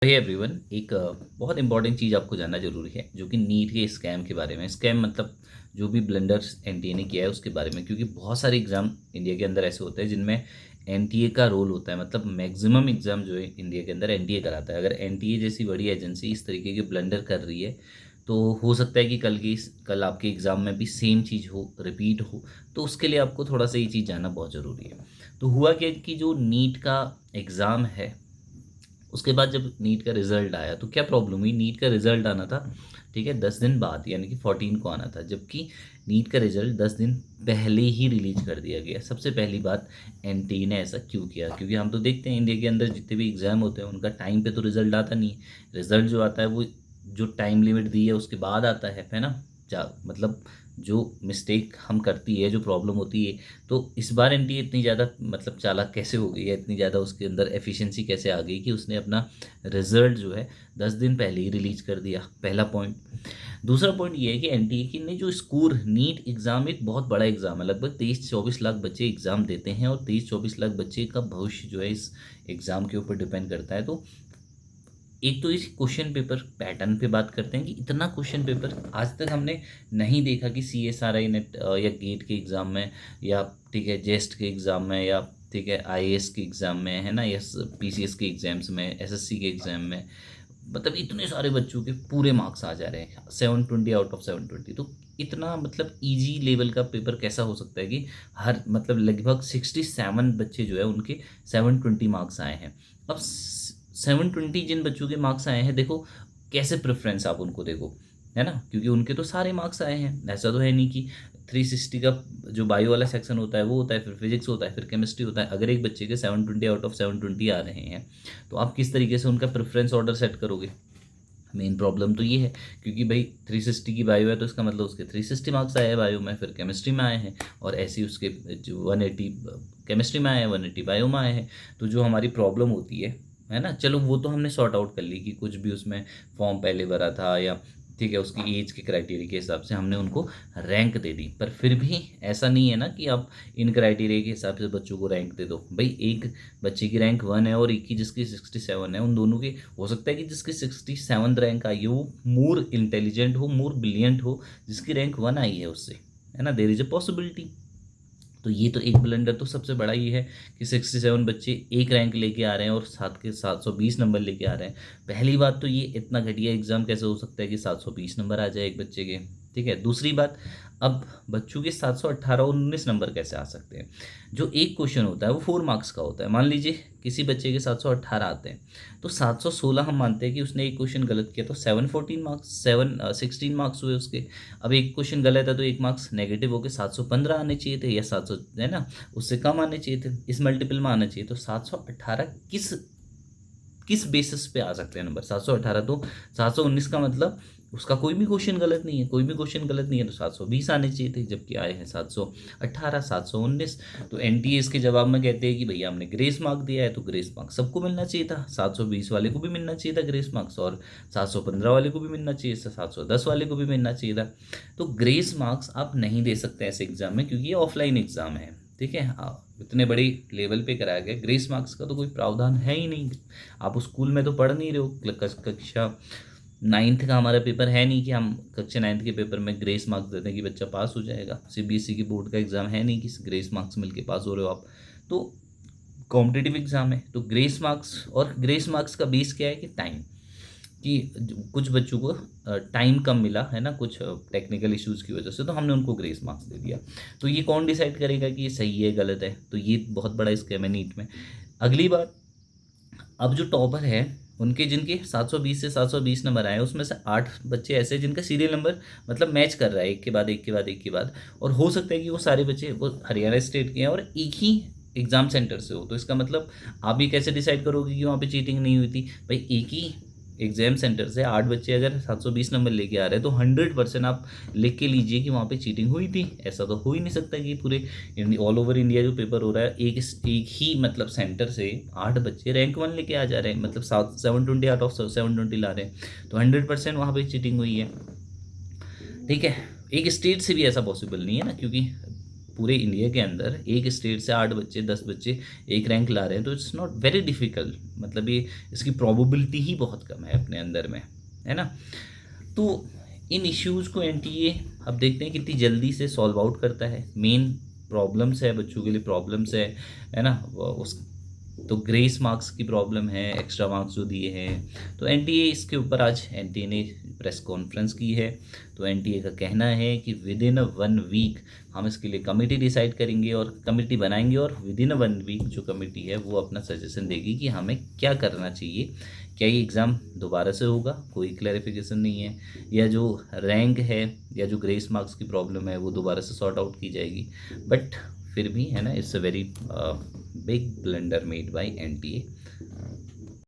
Hey everyone, एक बहुत important चीज़ आपको जानना जरूरी है, जो कि नीट के स्कैम के बारे में। स्कैम मतलब जो भी ब्लंडर्स एनटीए ने किया है उसके बारे में, क्योंकि बहुत सारे एग्ज़ाम इंडिया के अंदर ऐसे होते हैं जिनमें एनटीए का रोल होता है। मतलब मैक्सिमम एग्ज़ाम जो है इंडिया के अंदर एनटीए कराता है। अगर एनटीए जैसी बड़ी एजेंसी इस तरीके के ब्लंडर कर रही है तो हो सकता है कि कल आपके एग्ज़ाम में भी सेम चीज़ हो, रिपीट हो। तो उसके लिए आपको थोड़ा सा ये चीज़ जानना बहुत ज़रूरी है। तो हुआ क्या कि जो नीट का एग्ज़ाम है, उसके बाद जब नीट का रिजल्ट आया तो क्या प्रॉब्लम हुई। नीट का रिजल्ट आना था, ठीक है, 10 दिन बाद, यानी कि 14 को आना था, जबकि नीट का रिजल्ट 10 दिन पहले ही रिलीज कर दिया गया। सबसे पहली बात, एनटीए ने ऐसा क्यों किया? क्योंकि हम तो देखते हैं इंडिया के अंदर जितने भी एग्जाम होते हैं उनका टाइम पे तो रिजल्ट आता नहीं है। रिजल्ट जो आता है वो जो टाइम लिमिट दी है उसके बाद आता है ना। मतलब जो मिस्टेक हम करती है, जो प्रॉब्लम होती है, तो इस बार एनटीए इतनी ज़्यादा मतलब चालाक कैसे हो गई है, इतनी ज़्यादा उसके अंदर एफिशिएंसी कैसे आ गई कि उसने अपना रिजल्ट जो है 10 दिन पहले ही रिलीज कर दिया। पहला पॉइंट। दूसरा पॉइंट ये है कि एनटीए की ने जो स्कोर, नीट एग्ज़ाम एक बहुत बड़ा एग्ज़ाम है, लगभग 23-24 लाख बच्चे एग्ज़ाम देते हैं और 23-24 लाख बच्चे का भविष्य जो है इस एग्ज़ाम के ऊपर डिपेंड करता है। तो एक तो इस क्वेश्चन पेपर पैटर्न पे बात करते हैं कि इतना क्वेश्चन पेपर आज तक हमने नहीं देखा कि सीएसआरआई नेट या गेट के एग्ज़ाम में, या ठीक है जेस्ट के एग्ज़ाम में, या ठीक है आईएएस के एग्ज़ाम में, है ना, या पीसीएस के एग्ज़ाम्स में, एसएससी के एग्ज़ाम में, मतलब इतने सारे बच्चों के पूरे मार्क्स आ जा रहे हैं 720 आउट ऑफ 720। तो इतना मतलब इजी लेवल का पेपर कैसा हो सकता है कि हर मतलब लगभग 67 बच्चे जो है उनके 720 मार्क्स आए हैं। अब 720 जिन बच्चों के मार्क्स आए हैं, देखो कैसे प्रेफरेंस आप उनको देखो, है ना, क्योंकि उनके तो सारे मार्क्स आए हैं। ऐसा तो है नहीं कि 360 का जो बायो वाला सेक्शन होता है वो होता है, फिर फिजिक्स होता है, फिर केमिस्ट्री होता है। अगर एक बच्चे के 720 आउट ऑफ 720 आ रहे हैं तो आप किस तरीके से उनका प्रेफरेंस ऑर्डर सेट करोगे? मेन प्रॉब्लम तो ये है, क्योंकि भाई 360 की बायो है तो इसका मतलब उसके 360 मार्क्स आए हैं बायो में, फिर केमिस्ट्री में आए हैं, और ऐसे ही उसके जो 180 केमिस्ट्री में आए हैं, 180 बायो में आए हैं। तो जो हमारी प्रॉब्लम होती है ना, चलो वो तो हमने सॉर्ट आउट कर ली कि कुछ भी उसमें फॉर्म पहले भरा था, या ठीक है उसकी एज के क्राइटेरिया के हिसाब से हमने उनको रैंक दे दी। पर फिर भी ऐसा नहीं है ना कि आप इन क्राइटेरिया के हिसाब से बच्चों को रैंक दे दो। भाई एक बच्चे की रैंक 1 है और एक की जिसकी 67 है, उन दोनों की हो सकता है कि जिसकी 67 रैंक आई हो वो मोर इंटेलिजेंट हो, मोर ब्रिलियंट हो, जिसकी रैंक 1 आई है उससे, है ना, देर इज अ पॉसिबिलिटी। तो ये तो एक ब्लंडर तो सबसे बड़ा ये है कि 67 बच्चे एक रैंक लेके आ रहे हैं और 720 नंबर लेके आ रहे हैं। पहली बात तो ये इतना घटिया एग्जाम कैसे हो सकता है कि 720 नंबर आ जाए एक बच्चे के? ठीक है, दूसरी बात, अब बच्चों के 718 और 19 नंबर कैसे आ सकते हैं? जो एक क्वेश्चन होता है वो 4 मार्क्स का होता है। मान लीजिए किसी बच्चे के 718 आते हैं, तो 716 हम मानते हैं कि उसने एक क्वेश्चन गलत किया, तो 716 मार्क्स हुए उसके। अब एक क्वेश्चन गलत है तो एक मार्क्स नेगेटिव होकर 715 आने चाहिए थे, या 700, है ना, उससे कम आने चाहिए थे, इस मल्टीपल में आना चाहिए। तो 718 किस किस बेसिस पे आ सकते हैं नंबर 718? तो 719 का मतलब उसका कोई भी क्वेश्चन गलत नहीं है, कोई भी क्वेश्चन गलत नहीं है, तो 720 आने चाहिए थे, जबकि आए हैं 718, 719। तो एनटीए इसके जवाब में कहते हैं कि भैया हमने ग्रेस मार्क दिया है तो ग्रेस मार्क सबको मिलना चाहिए था, 720 वाले को भी मिलना चाहिए था ग्रेस मार्क्स, और 715 वाले को भी मिलना चाहिए था, 710 वाले को भी मिलना चाहिए था। तो ग्रेस मार्क्स आप नहीं दे सकते ऐसे एग्जाम में, क्योंकि ये ऑफलाइन एग्जाम है। ठीक है, हाँ, इतने बड़ी लेवल पे कराया गया, ग्रेस मार्क्स का तो कोई प्रावधान है ही नहीं। आप उस स्कूल में तो पढ़ नहीं रहे हो, कक्षा 9th का हमारा पेपर है नहीं कि हम कक्षा 9th के पेपर में ग्रेस मार्क्स देते हैं कि बच्चा पास हो जाएगा। सीबीएसई की बोर्ड का एग्ज़ाम है नहीं कि ग्रेस मार्क्स मिलके पास हो रहे हो आप। तो कॉम्पिटिटिव एग्ज़ाम है, तो ग्रेस मार्क्स, और ग्रेस मार्क्स का बेस क्या है कि टाइम, कि कुछ बच्चों को टाइम कम मिला है ना, कुछ टेक्निकल इश्यूज़ की वजह से, तो हमने उनको ग्रेस मार्क्स दे दिया। तो ये कौन डिसाइड करेगा कि ये सही है गलत है? तो ये बहुत बड़ा स्कैम है नीट में। अगली बात, अब जो टॉपर है उनके जिनके 720 से 720 नंबर आए, उसमें से 8 बच्चे ऐसे हैं जिनका सीरियल नंबर मतलब मैच कर रहा है, एक के बाद एक के बाद एक के बाद, और हो सकता है कि वो सारे बच्चे वो हरियाणा स्टेट के हैं और एक ही एग्ज़ाम सेंटर से हो। तो इसका मतलब आप ये कैसे डिसाइड करोगे कि वहाँ पे चीटिंग नहीं हुई थी? भाई एक ही एग्जाम सेंटर से 8 बच्चे अगर 720 नंबर लेके आ रहे हैं तो 100% आप लिख के लीजिए कि वहाँ पे चीटिंग हुई थी। ऐसा तो हो ही नहीं सकता कि पूरे ऑल ओवर इंडिया जो पेपर हो रहा है, एक ही मतलब सेंटर से 8 बच्चे रैंक 1 लेके आ जा रहे हैं, मतलब 720 आउट ऑफ 720 ला रहे हैं, तो 100% वहाँ पे चीटिंग हुई है। ठीक है, एक स्टेट से भी ऐसा पॉसिबल नहीं है ना, क्योंकि पूरे इंडिया के अंदर एक स्टेट से 8 बच्चे 10 बच्चे एक रैंक ला रहे हैं, तो इट्स नॉट वेरी डिफ़िकल्ट, मतलब ये इसकी प्रोबेबिलिटी ही बहुत कम है अपने अंदर में, है ना। तो इन इश्यूज़ को एनटीए अब देखते हैं कितनी जल्दी से सॉल्व आउट करता है। मेन प्रॉब्लम्स है बच्चों के लिए, प्रॉब्लम्स है ना, उस तो ग्रेस मार्क्स की प्रॉब्लम है, एक्स्ट्रा मार्क्स जो दिए हैं। तो एनटीए इसके ऊपर आज एनटीए ने प्रेस कॉन्फ्रेंस की है। तो एनटीए का कहना है कि विद इन 1 वीक हम इसके लिए कमेटी डिसाइड करेंगे और कमेटी बनाएंगे, और विद इन 1 वीक जो कमेटी है वो अपना सजेशन देगी कि हमें क्या करना चाहिए। क्या ये एग्ज़ाम दोबारा से होगा, कोई क्लैरिफिकेशन नहीं है, या जो रैंक है या जो ग्रेस मार्क्स की प्रॉब्लम है वो दोबारा से सॉर्ट आउट की जाएगी। बट फिर भी है ना, it's a very big blunder made by NTA.